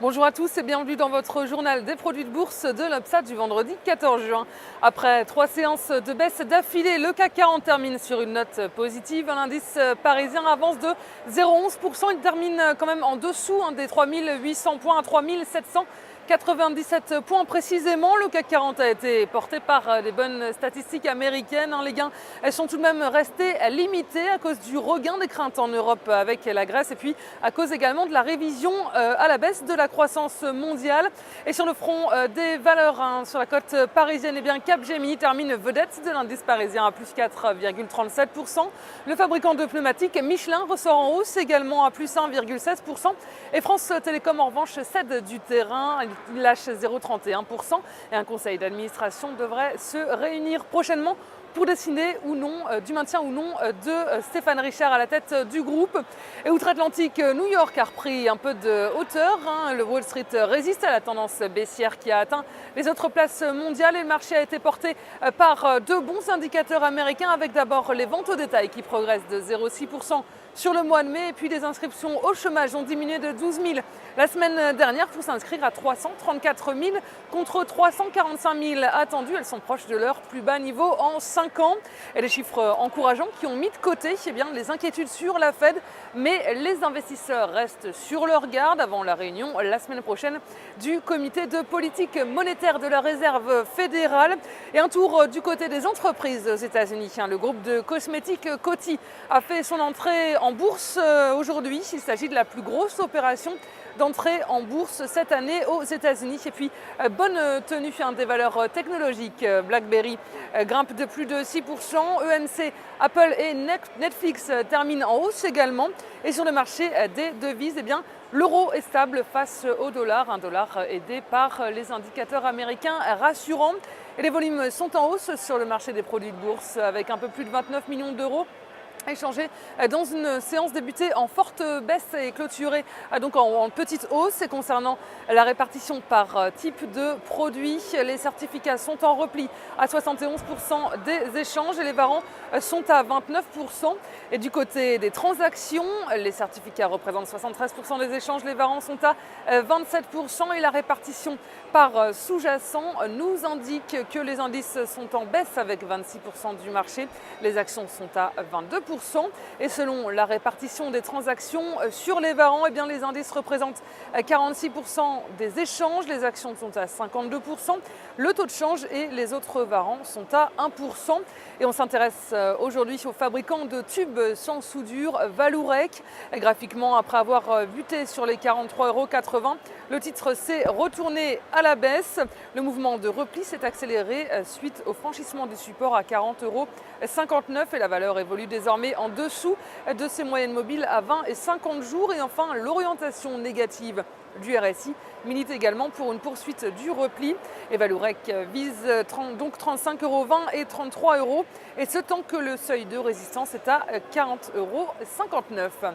Bonjour à tous et bienvenue dans votre journal des produits de bourse de l'UPSA du vendredi 14 juin. Après 3 séances de baisse d'affilée, le CAC 40 termine sur une note positive. L'indice parisien avance de 0,11%. Il termine quand même en dessous des 3800 points à 3797 points précisément. Le CAC 40 a été porté par des bonnes statistiques américaines. Les gains sont tout de même restés limités à cause du regain des craintes en Europe avec la Grèce et puis à cause également de la révision à la baisse de la croissance mondiale. Et sur le front des valeurs, sur la cote parisienne, Capgemini termine vedette de l'indice parisien à plus 4,37%. Le fabricant de pneumatiques Michelin ressort en hausse également à plus 1,16%. Et France Télécom en revanche cède du terrain. Il lâche 0,31% et un conseil d'administration devrait se réunir prochainement pour décider ou non du maintien ou non de Stéphane Richard à la tête du groupe. Et outre-Atlantique, New York a repris un peu de hauteur. Le Wall Street résiste à la tendance baissière qui a atteint les autres places mondiales et le marché a été porté par deux bons indicateurs américains avec d'abord les ventes au détail qui progressent de 0,6% sur le mois de mai et puis les inscriptions au chômage ont diminué de 12 000 la semaine dernière pour s'inscrire à 334 000 contre 345 000 attendus. Elles sont proches de leur plus bas niveau en 5 ans. Et les chiffres encourageants qui ont mis de côté les inquiétudes sur la Fed, mais les investisseurs restent sur leur garde avant la réunion la semaine prochaine du comité de politique monétaire de la Réserve fédérale. Et un tour du côté des entreprises aux États-Unis. Le groupe de cosmétiques Coty a fait son entrée en bourse aujourd'hui. Il s'agit de la plus grosse opération d'entrée en bourse cette année aux États-Unis. Et puis, bonne tenue des valeurs technologiques. BlackBerry grimpe de plus de 6%. EMC, Apple et Netflix terminent en hausse également. Et sur le marché des devises, l'euro est stable face au dollar. Un dollar aidé par les indicateurs américains rassurants. Et les volumes sont en hausse sur le marché des produits de bourse avec un peu plus de 29 millions d'euros échangé dans une séance débutée en forte baisse et clôturée donc en petite hausse. Et concernant la répartition par type de produit, les certificats sont en repli à 71% des échanges et les warrants sont à 29%. Et du côté des transactions, les certificats représentent 73% des échanges, les warrants sont à 27% et la répartition par sous-jacent nous indique que les indices sont en baisse avec 26% du marché, les actions sont à 22%. Et selon la répartition des transactions sur les warrants, les indices représentent 46% des échanges, les actions sont à 52%, le taux de change et les autres warrants sont à 1%. Et on s'intéresse aujourd'hui aux fabricants de tubes sans soudure Vallourec. Graphiquement, après avoir buté sur les 43,80 €, le titre s'est retourné à la baisse. Le mouvement de repli s'est accéléré suite au franchissement du support à 40,59 € et la valeur évolue désormais en dessous de ses moyennes mobiles à 20 et 50 jours. Et enfin, l'orientation négative du RSI milite également pour une poursuite du repli. Et Vallourec vise donc 35,20 € et 33 €, et ce tant que le seuil de résistance est à 40,59 €.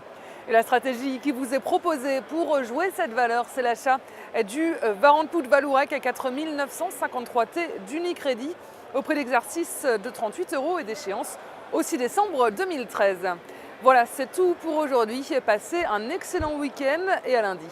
Et la stratégie qui vous est proposée pour jouer cette valeur, c'est l'achat du warrant put Vallourec à 4 953 T d'Unicredit au prix d'exercice de 38 € et d'échéance au 6 décembre 2013. Voilà, c'est tout pour aujourd'hui. Passez un excellent week-end et à lundi.